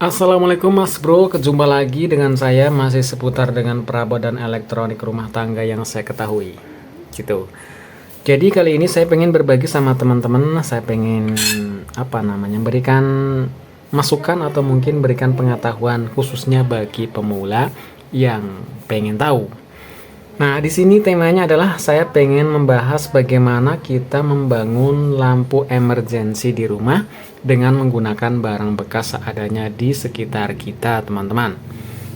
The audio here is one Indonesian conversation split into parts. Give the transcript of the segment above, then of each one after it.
Assalamualaikum Mas Bro, kejumpa lagi dengan saya masih seputar dengan perabot dan elektronik rumah tangga yang saya ketahui. Gitu. Jadi kali ini saya pengen berbagi sama teman-teman, saya pengen berikan masukan atau mungkin berikan pengetahuan khususnya bagi pemula yang pengen tahu. Nah, di sini temanya adalah saya pengen membahas bagaimana kita membangun lampu emergency di rumah dengan menggunakan barang bekas seadanya di sekitar kita, teman-teman.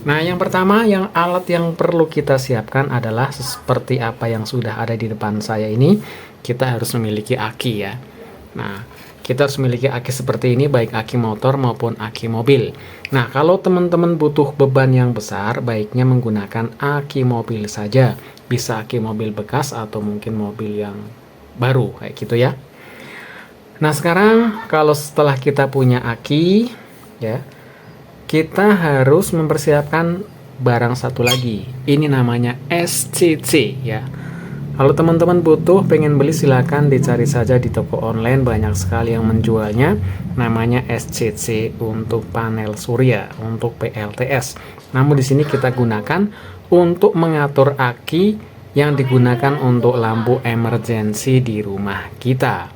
Nah, yang pertama, yang alat yang perlu kita siapkan adalah seperti apa yang sudah ada di depan saya ini. Kita harus memiliki aki ya. Nah, kita harus memiliki aki seperti ini, baik aki motor maupun aki mobil. Nah, kalau teman-teman butuh beban yang besar, baiknya menggunakan aki mobil saja. Bisa aki mobil bekas atau mungkin mobil yang baru, kayak gitu ya. Nah, sekarang kalau setelah kita punya aki, ya, kita harus mempersiapkan barang satu lagi. Ini namanya SCC, ya. Kalau teman-teman butuh, pengen beli, silakan dicari saja di toko online, banyak sekali yang menjualnya. Namanya SCC untuk panel surya, untuk PLTS. Namun di sini kita gunakan untuk mengatur aki yang digunakan untuk lampu emergency di rumah kita.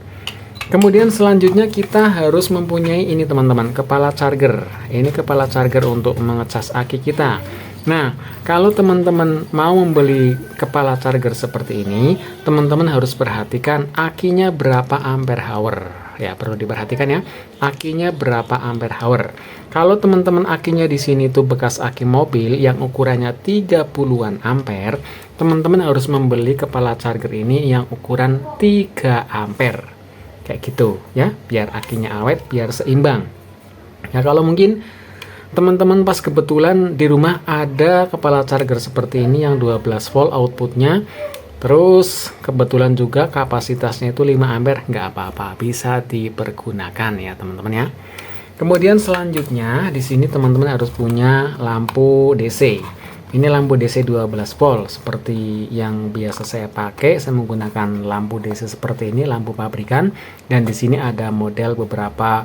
Kemudian selanjutnya kita harus mempunyai ini teman-teman, kepala charger. Ini kepala charger untuk mengecas aki kita. Nah, kalau teman-teman mau membeli kepala charger seperti ini, teman-teman harus perhatikan akinya berapa ampere hour. Ya, perlu diperhatikan ya. Akinya berapa ampere hour. Kalau teman-teman akinya di sini tuh bekas aki mobil yang ukurannya 30-an ampere, teman-teman harus membeli kepala charger ini yang ukuran 3 ampere. Kayak gitu ya, biar akinya awet, biar seimbang. Ya, kalau mungkin teman-teman pas kebetulan di rumah ada kepala charger seperti ini yang 12 volt outputnya, terus kebetulan juga kapasitasnya itu 5 ampere, nggak apa-apa, bisa dipergunakan ya teman-teman ya. Kemudian selanjutnya di sini teman-teman harus punya lampu DC. Ini lampu DC 12 volt seperti yang biasa saya pakai. Saya menggunakan lampu DC seperti ini, lampu pabrikan, dan di sini ada model beberapa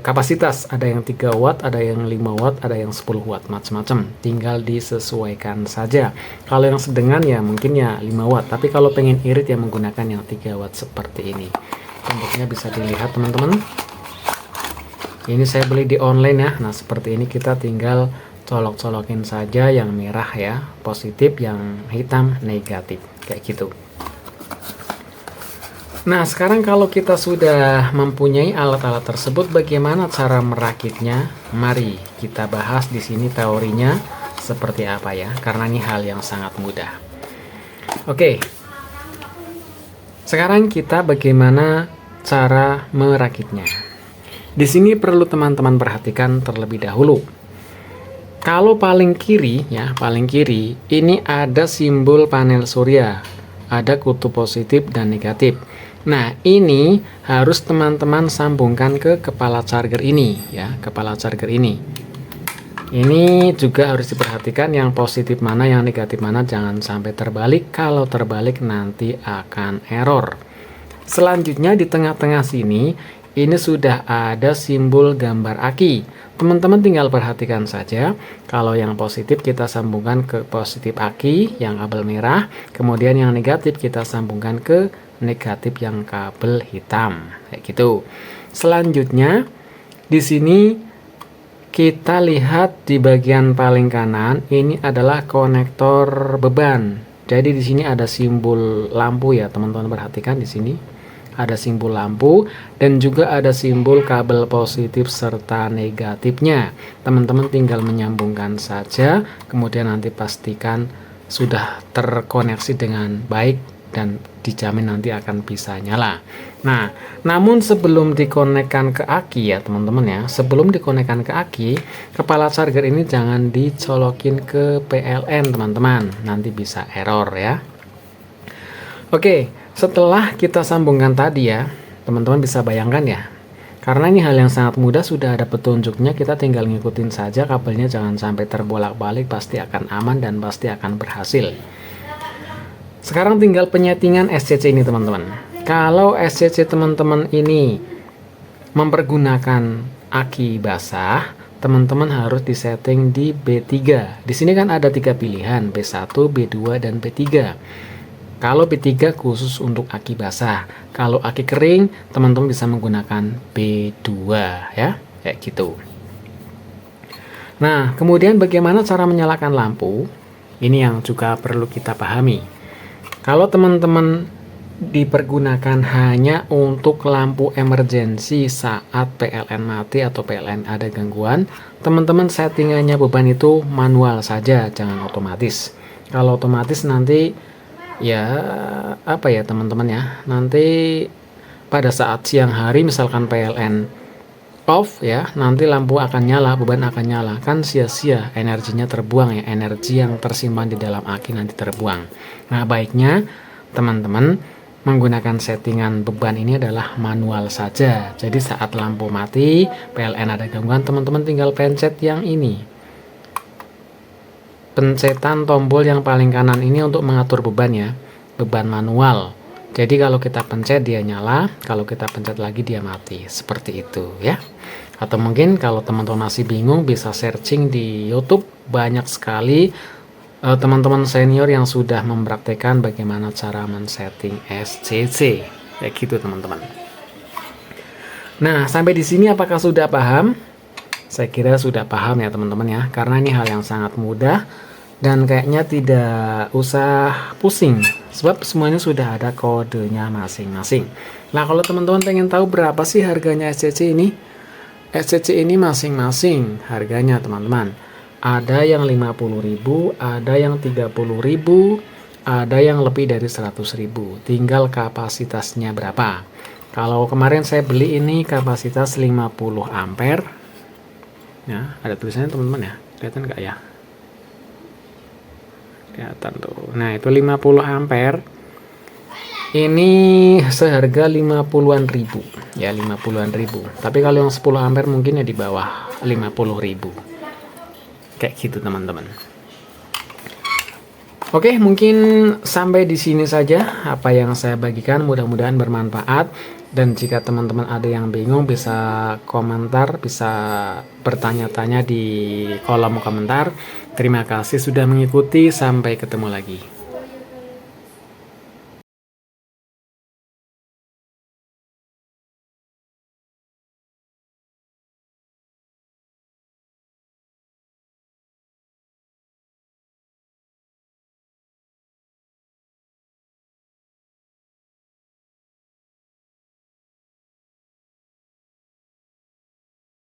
kapasitas, ada yang 3 watt, ada yang 5 watt, ada yang 10 watt, macam-macam, tinggal disesuaikan saja. Kalau yang sedengan ya mungkin ya 5 watt, tapi kalau pengen irit ya menggunakan yang 3 watt seperti ini. Bentuknya bisa dilihat teman-teman, ini saya beli di online ya. Nah, seperti ini kita tinggal colok-colokin saja, yang merah ya positif, yang hitam negatif, kayak gitu. Nah, sekarang kalau kita sudah mempunyai alat-alat tersebut, bagaimana cara merakitnya? Mari kita bahas di sini teorinya seperti apa ya, karena ini hal yang sangat mudah. Oke. Sekarang kita bagaimana cara merakitnya? Di sini perlu teman-teman perhatikan terlebih dahulu. Kalau paling kiri ya, paling kiri ini ada simbol panel surya. Ada kutub positif dan negatif. Nah, ini harus teman-teman sambungkan ke kepala charger ini ya, kepala charger ini. Ini juga harus diperhatikan yang positif mana, yang negatif mana, jangan sampai terbalik. Kalau terbalik nanti akan error. Selanjutnya di tengah-tengah sini ini sudah ada simbol gambar aki. Teman-teman tinggal perhatikan saja. Kalau yang positif kita sambungkan ke positif aki yang kabel merah, kemudian yang negatif kita sambungkan ke negatif yang kabel hitam, kayak gitu. Selanjutnya di sini kita lihat di bagian paling kanan ini adalah konektor beban. Jadi di sini ada simbol lampu ya, teman-teman perhatikan di sini. Ada simbol lampu dan juga ada simbol kabel positif serta negatifnya. Teman-teman tinggal menyambungkan saja, kemudian nanti pastikan sudah terkoneksi dengan baik dan dijamin nanti akan bisa nyala. Nah, namun sebelum dikonekkan ke aki ya teman-teman ya, sebelum dikonekkan ke aki, kepala charger ini jangan dicolokin ke PLN teman-teman, nanti bisa error ya. Oke, setelah kita sambungkan tadi ya, teman-teman bisa bayangkan ya, karena ini hal yang sangat mudah, sudah ada petunjuknya, kita tinggal ngikutin saja kabelnya, jangan sampai terbolak-balik, pasti akan aman dan pasti akan berhasil. Sekarang tinggal penyetingan SCC ini teman-teman. Kalau SCC teman-teman ini mempergunakan aki basah, teman-teman harus disetting di B3. Di sini kan ada 3 pilihan, B1, B2, dan B3. Kalau B3 khusus untuk aki basah. Kalau aki kering, teman-teman bisa menggunakan B2 ya, kayak gitu. Nah, kemudian bagaimana cara menyalakan lampu? Ini yang juga perlu kita pahami. Kalau teman-teman dipergunakan hanya untuk lampu emergency saat PLN mati atau PLN ada gangguan, teman-teman settingannya beban itu manual saja, jangan otomatis. Kalau otomatis nanti ya apa ya teman-teman ya, nanti pada saat siang hari misalkan PLN off ya, nanti lampu akan nyala, beban akan nyala, kan sia-sia energinya terbuang ya, energi yang tersimpan di dalam aki nanti terbuang. Nah, baiknya teman-teman menggunakan settingan beban ini adalah manual saja. Jadi saat lampu mati, PLN ada gangguan, teman-teman tinggal pencet yang ini. Pencetan tombol yang paling kanan ini untuk mengatur beban ya, beban manual. Jadi kalau kita pencet dia nyala, kalau kita pencet lagi dia mati, seperti itu ya. Atau mungkin kalau teman-teman masih bingung bisa searching di YouTube, banyak sekali teman-teman senior yang sudah mempraktekkan bagaimana cara men-setting SCC, kayak gitu teman-teman. Nah, sampai di sini apakah sudah paham? Saya kira sudah paham ya teman-teman ya, karena ini hal yang sangat mudah dan kayaknya tidak usah pusing sebab semuanya sudah ada kodenya masing-masing. Nah, kalau teman-teman pengen tahu berapa sih harganya SCC ini? SCC ini masing-masing harganya teman-teman. Ada yang 50.000, ada yang 30.000, ada yang lebih dari 100.000. Tinggal kapasitasnya berapa. Kalau kemarin saya beli ini kapasitas 50 ampere. Ya, ada tulisannya teman-teman ya. Kelihatan nggak ya? Kelihatan tuh. Nah, itu 50 ampere. Ini seharga 50-an ribu. Ya, 50-an ribu. Tapi kalau yang 10 ampere mungkin ya di bawah 50.000. Kayak gitu, teman-teman. Oke, mungkin sampai di sini saja apa yang saya bagikan, mudah-mudahan bermanfaat. Dan jika teman-teman ada yang bingung bisa komentar, bisa bertanya-tanya di kolom komentar. Terima kasih sudah mengikuti, sampai ketemu lagi.